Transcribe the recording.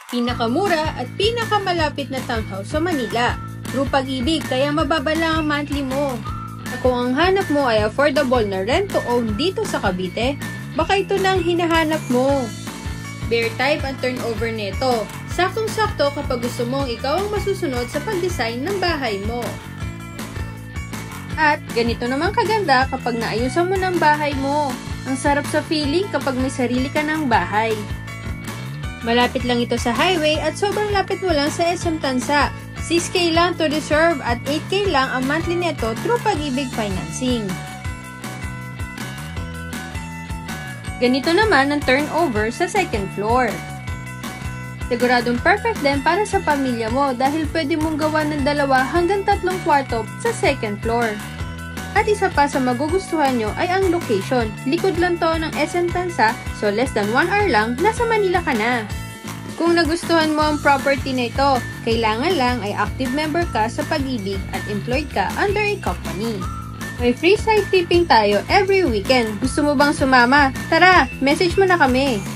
Pinakamura at pinakamalapit na townhouse sa Manila. Through Pag-ibig, kaya mababa lang ang monthly mo. At kung ang hanap mo ay affordable na rent-to-own dito sa Cavite, baka ito na ang hinahanap mo. Bear type ang turnover nito. Saktong-sakto kapag gusto mong ikaw ang masusunod sa pag-design ng bahay mo. At ganito naman kaganda kapag naayusan mo ng bahay mo. Ang sarap sa feeling kapag may sarili ka ng bahay. Malapit lang ito sa highway at sobrang lapit mo lang sa SM Tansa. 6K lang to reserve at 8K lang ang monthly neto through Pag-ibig Financing. Ganito naman ang turnover sa second floor. Siguradong perfect din para sa pamilya mo dahil pwede mong gawa ng 2 hanggang 3 kwarto sa second floor. At isa pa sa magugustuhan nyo ay ang location. Likod lang to ng SM Tansa, so less than 1 hour lang, nasa Manila ka na. Kung nagustuhan mo ang property na ito, kailangan lang ay active member ka sa Pag-ibig at employed ka under a company. May free site tipping tayo every weekend. Gusto mo bang sumama? Tara, message mo na kami!